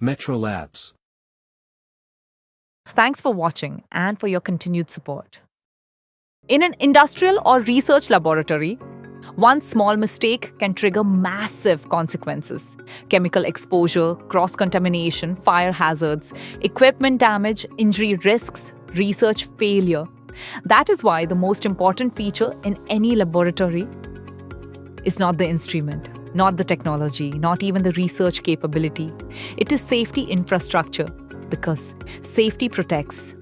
Metrolabs. Thanks for watching and for your continued support. In an industrial or research laboratory, one small mistake can trigger massive consequences. Chemical exposure, cross-contamination, fire hazards, equipment damage, injury risks, research failure. That is why the most important feature in any laboratory is not the instrument, not the technology, not even the research capability. It is safety infrastructure, because safety protects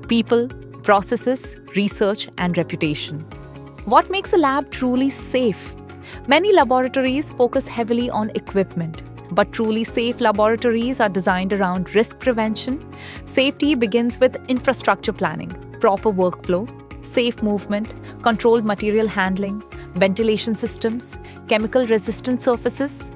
people, processes, research, and reputation. What makes a lab truly safe? Many laboratories focus heavily on equipment, but truly safe laboratories are designed around risk prevention. Safety begins with infrastructure planning, proper workflow, safe movement, controlled material handling, ventilation systems, chemical-resistant surfaces,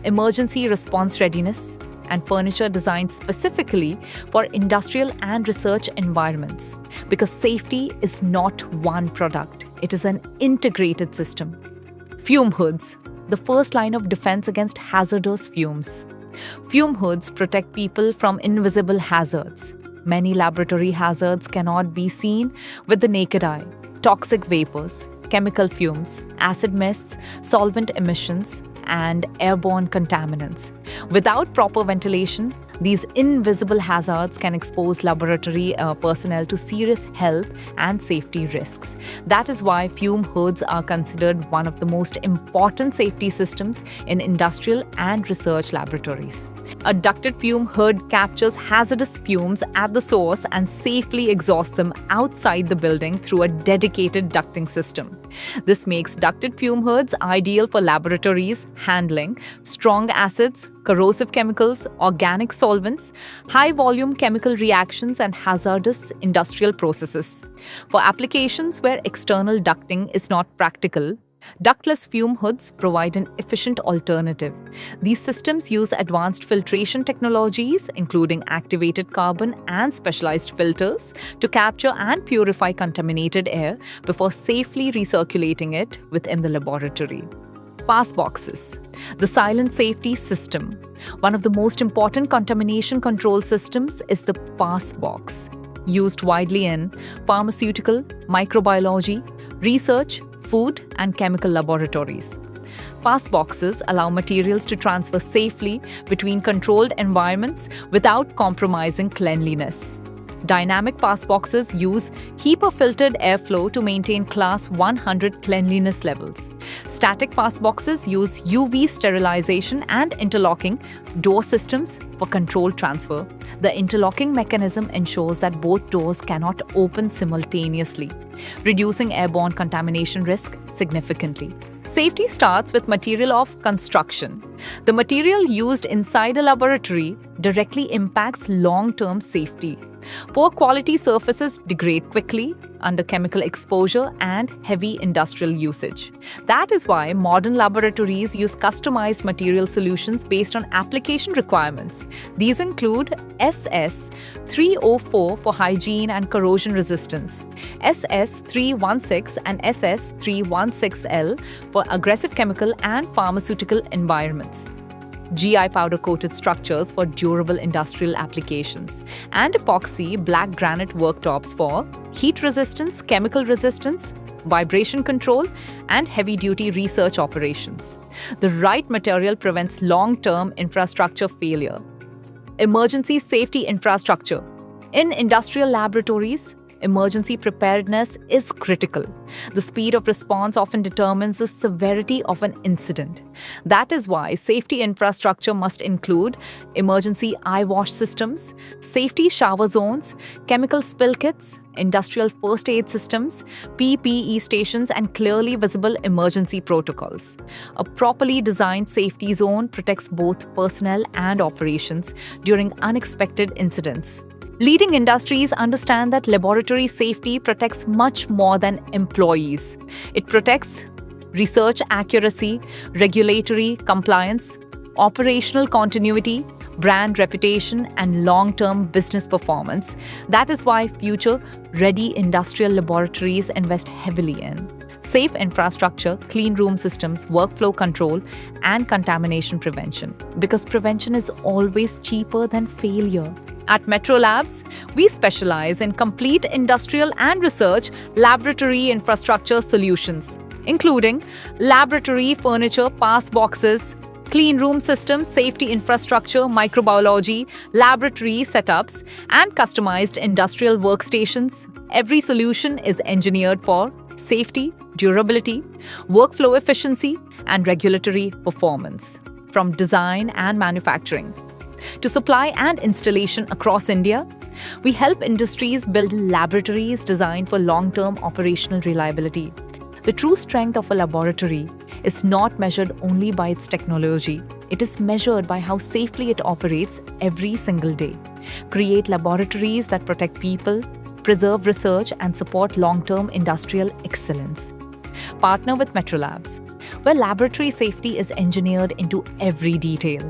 emergency response readiness, and furniture designed specifically for industrial and research environments. Because safety is not one product, it is an integrated system. Fume hoods, the first line of defense against hazardous fumes. Fume hoods protect people from invisible hazards. Many laboratory hazards cannot be seen with the naked eye. Toxic vapors, chemical fumes, acid mists, solvent emissions, and airborne contaminants. Without proper ventilation, these invisible hazards can expose laboratory personnel to serious health and safety risks. That is why fume hoods are considered one of the most important safety systems in industrial and research laboratories. A ducted fume hood captures hazardous fumes at the source and safely exhausts them outside the building through a dedicated ducting system. This makes ducted fume hoods ideal for laboratories handling strong acids, corrosive chemicals, organic solvents, high-volume chemical reactions, and hazardous industrial processes. For applications where external ducting is not practical, ductless fume hoods provide an efficient alternative. These systems use advanced filtration technologies, including activated carbon and specialized filters, to capture and purify contaminated air before safely recirculating it within the laboratory. Pass boxes, the silent safety system. One of the most important contamination control systems is the pass box, used widely in pharmaceutical, microbiology, research, food, and chemical laboratories. Pass boxes allow materials to transfer safely between controlled environments without compromising cleanliness. Dynamic pass boxes use HEPA-filtered airflow to maintain class 100 cleanliness levels. Static pass boxes use UV sterilization and interlocking door systems for controlled transfer. The interlocking mechanism ensures that both doors cannot open simultaneously, reducing airborne contamination risk significantly. Safety starts with material of construction. The material used inside a laboratory directly impacts long-term safety. Poor quality surfaces degrade quickly under chemical exposure and heavy industrial usage. That is why modern laboratories use customized material solutions based on application requirements. These include SS304 for hygiene and corrosion resistance, SS316 and SS316L for aggressive chemical and pharmaceutical environments, GI powder-coated structures for durable industrial applications, and epoxy black granite worktops for heat resistance, chemical resistance, vibration control, and heavy-duty research operations. The right material prevents long-term infrastructure failure. Emergency safety infrastructure. In industrial laboratories, emergency preparedness is critical. The speed of response often determines the severity of an incident. That is why safety infrastructure must include emergency eye wash systems, safety shower zones, chemical spill kits, industrial first aid systems, PPE stations, and clearly visible emergency protocols. A properly designed safety zone protects both personnel and operations during unexpected incidents. Leading industries understand that laboratory safety protects much more than employees. It protects research accuracy, regulatory compliance, operational continuity, brand reputation, and long-term business performance. That is why future-ready industrial laboratories invest heavily in safe infrastructure, clean room systems, workflow control, and contamination prevention. Because prevention is always cheaper than failure. At Metrolabs, we specialize in complete industrial and research laboratory infrastructure solutions, including laboratory furniture, pass boxes, clean room systems, safety infrastructure, microbiology, laboratory setups, and customized industrial workstations. Every solution is engineered for safety, durability, workflow efficiency, and regulatory performance. From design and manufacturing to supply and installation across India, we help industries build laboratories designed for long-term operational reliability. The true strength of a laboratory is not measured only by its technology. It is measured by how safely it operates every single day. Create laboratories that protect people, preserve research, and support long-term industrial excellence. Partner with Metrolabs, where laboratory safety is engineered into every detail.